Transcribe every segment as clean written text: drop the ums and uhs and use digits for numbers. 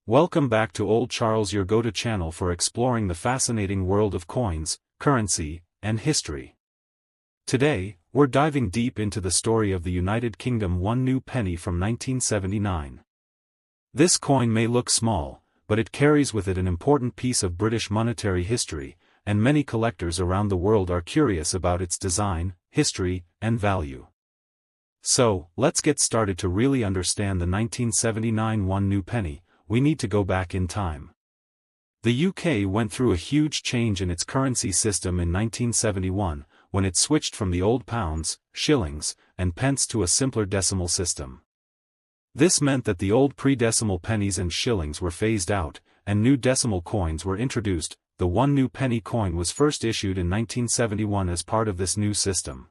Welcome back to Old Charles, your go-to channel for exploring the fascinating world of coins, currency, and history. Today, we're diving deep into the story of the United Kingdom one new penny from 1979. This coin may look small, but it carries with it an important piece of British monetary history, and many collectors around the world are curious about its design, history, and value. So, let's get started. To really understand the 1979 one new penny, we need to go back in time. The UK went through a huge change in its currency system in 1971, when it switched from the old pounds, shillings, and pence to a simpler decimal system. This meant that the old pre-decimal pennies and shillings were phased out, and new decimal coins were introduced. The one new penny coin was first issued in 1971 as part of this new system.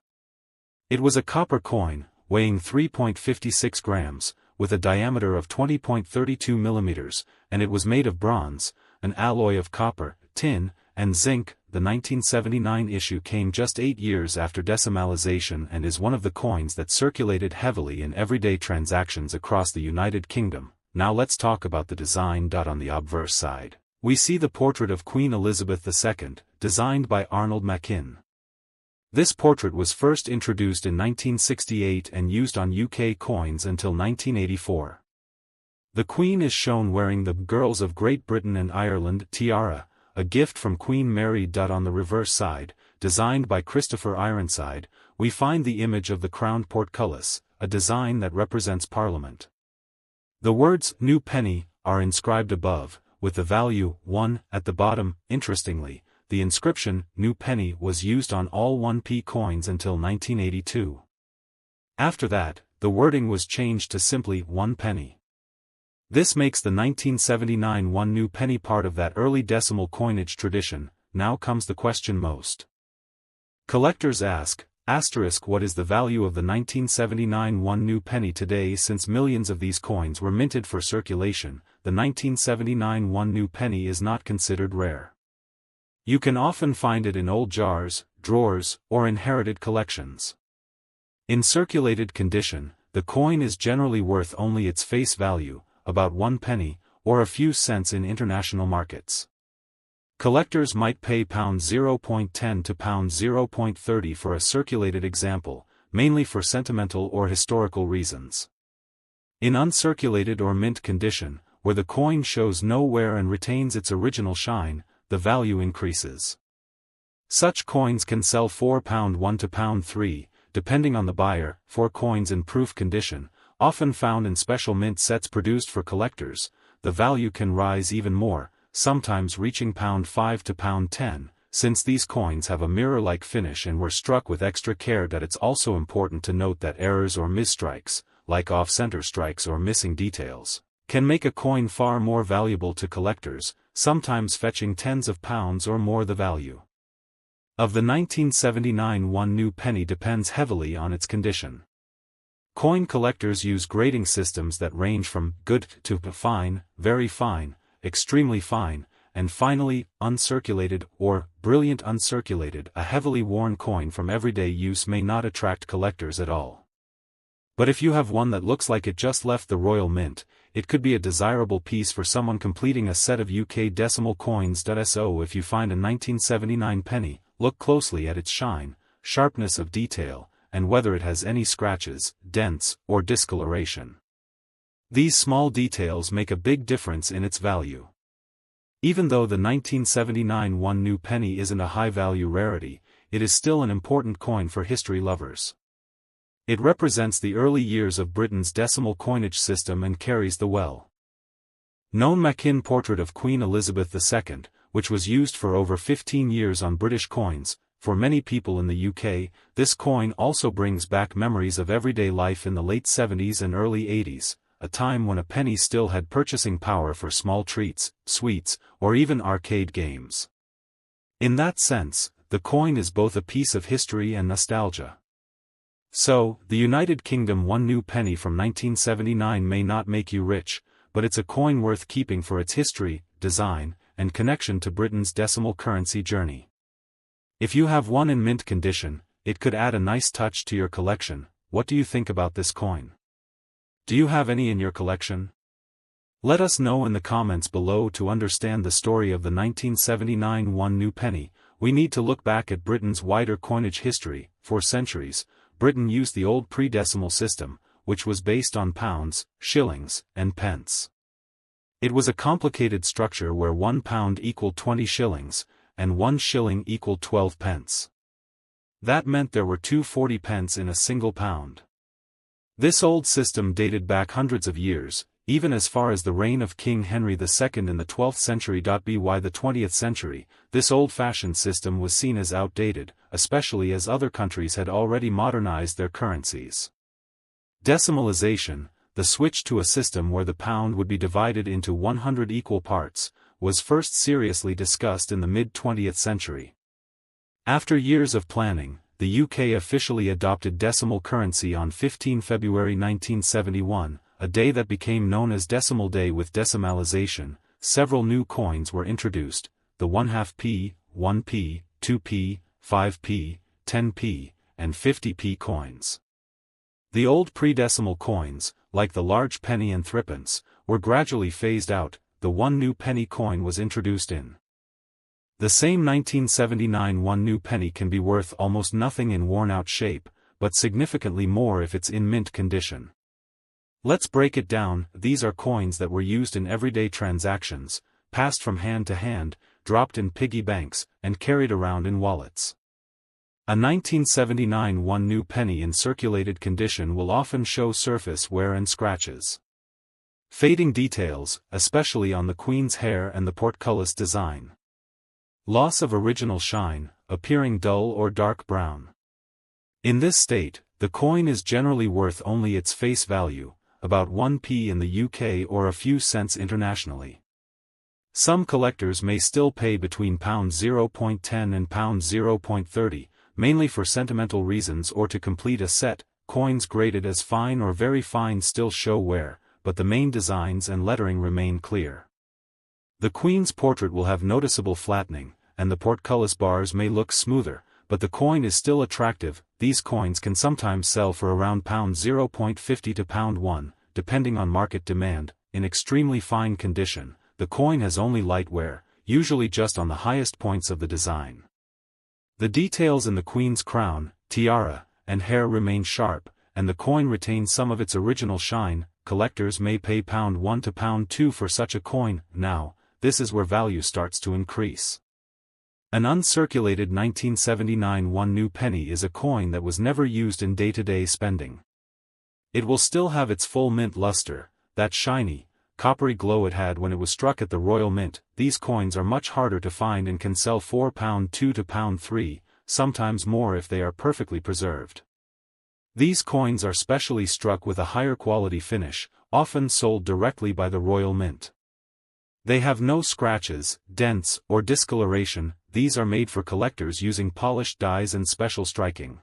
It was a copper coin, weighing 3.56 grams, with a diameter of 20.32 millimeters, and it was made of bronze, an alloy of copper, tin, and zinc. The 1979 issue came just 8 years after decimalization and is one of the coins that circulated heavily in everyday transactions across the United Kingdom. Now let's talk about the design. On the obverse side, we see the portrait of Queen Elizabeth II, designed by Arnold Machin. This portrait was first introduced in 1968 and used on UK coins until 1984. The Queen is shown wearing the Girls of Great Britain and Ireland tiara, a gift from Queen Mary. On the reverse side, designed by Christopher Ironside, we find the image of the crowned portcullis, a design that represents Parliament. The words "New Penny" are inscribed above, with the value 1 at the bottom. Interestingly, the inscription "New Penny" was used on all 1p coins until 1982. After that, the wording was changed to simply 1 penny. This makes the 1979 one new penny part of that early decimal coinage tradition. Now comes the question most collectors ask, what is the value of the 1979 one new penny today? Since millions of these coins were minted for circulation, the 1979 one new penny is not considered rare. You can often find it in old jars, drawers, or inherited collections. In circulated condition, the coin is generally worth only its face value, about 1 penny, or a few cents in international markets. Collectors might pay £0.10 to £0.30 for a circulated example, mainly for sentimental or historical reasons. In uncirculated or mint condition, where the coin shows no wear and retains its original shine, the value increases. Such coins can sell £1 to £3, depending on the buyer. For coins in proof condition, often found in special mint sets produced for collectors, the value can rise even more, sometimes reaching £5 to £10. Since these coins have a mirror-like finish and were struck with extra care. It's also important to note that errors or misstrikes, like off-center strikes or missing details, can make a coin far more valuable to collectors, sometimes fetching tens of pounds or more. The value of the 1979 one new penny depends heavily on its condition. Coin collectors use grading systems that range from good to fine, very fine, extremely fine, and finally, uncirculated or brilliant uncirculated. A heavily worn coin from everyday use may not attract collectors at all. But if you have one that looks like it just left the Royal Mint, it could be a desirable piece for someone completing a set of UK decimal coins. So if you find a 1979 penny, look closely at its shine, sharpness of detail, and whether it has any scratches, dents, or discoloration. These small details make a big difference in its value. Even though the 1979 one new penny isn't a high-value rarity, it is still an important coin for history lovers. It represents the early years of Britain's decimal coinage system and carries the well-known Machin portrait of Queen Elizabeth II, which was used for over 15 years on British coins. For many people in the UK, this coin also brings back memories of everyday life in the late 70s and early 80s, a time when a penny still had purchasing power for small treats, sweets, or even arcade games. In that sense, the coin is both a piece of history and nostalgia. So, the United Kingdom one new penny from 1979 may not make you rich, but it's a coin worth keeping for its history, design, and connection to Britain's decimal currency journey. If you have one in mint condition, it could add a nice touch to your collection. What do you think about this coin? Do you have any in your collection? Let us know in the comments below. To understand the story of the 1979 one new penny, we need to look back at Britain's wider coinage history. For centuries, Britain used the old pre-decimal system, which was based on pounds, shillings, and pence. It was a complicated structure where 1 pound equaled 20 shillings, and 1 shilling equaled 12 pence. That meant there were 240 pence in a single pound. This old system dated back hundreds of years, even as far as the reign of King Henry II in the 12th century. By the 20th century, this old-fashioned system was seen as outdated, especially as other countries had already modernized their currencies. Decimalization, the switch to a system where the pound would be divided into 100 equal parts, was first seriously discussed in the mid-20th century. After years of planning, the UK officially adopted decimal currency on 15 February 1971, a day that became known as Decimal Day. With decimalization, several new coins were introduced: the 1/2p, 1p, 2p, 5p, 10p, and 50p coins. The old pre-decimal coins, like the large penny and threepence, were gradually phased out. The one new penny coin was introduced in the same 1979 one new penny can be worth almost nothing in worn-out shape, but significantly more if it's in mint condition. Let's break it down. These are coins that were used in everyday transactions, passed from hand to hand, dropped in piggy banks, and carried around in wallets. A 1979 one new penny in circulated condition will often show surface wear and scratches. Fading details, especially on the Queen's hair and the portcullis design. Loss of original shine, appearing dull or dark brown. In this state, the coin is generally worth only its face value, about 1p in the UK or a few cents internationally. Some collectors may still pay between £0.10 and £0.30, mainly for sentimental reasons or to complete a set. Coins graded as fine or very fine still show wear, but the main designs and lettering remain clear. The Queen's portrait will have noticeable flattening, and the portcullis bars may look smoother, but the coin is still attractive. These coins can sometimes sell for around £0.50 to £1, depending on market demand. In extremely fine condition, the coin has only light wear, usually just on the highest points of the design. The details in the Queen's crown, tiara, and hair remain sharp, and the coin retains some of its original shine. Collectors may pay £1 to £2 for such a coin. Now, this is where value starts to increase. An uncirculated 1979 one new penny is a coin that was never used in day-to-day spending. It will still have its full mint luster, that shiny, coppery glow it had when it was struck at the Royal Mint. These coins are much harder to find and can sell for £2 to £3, sometimes more if they are perfectly preserved. These coins are specially struck with a higher quality finish, often sold directly by the Royal Mint. They have no scratches, dents, or discoloration. These are made for collectors using polished dies and special striking.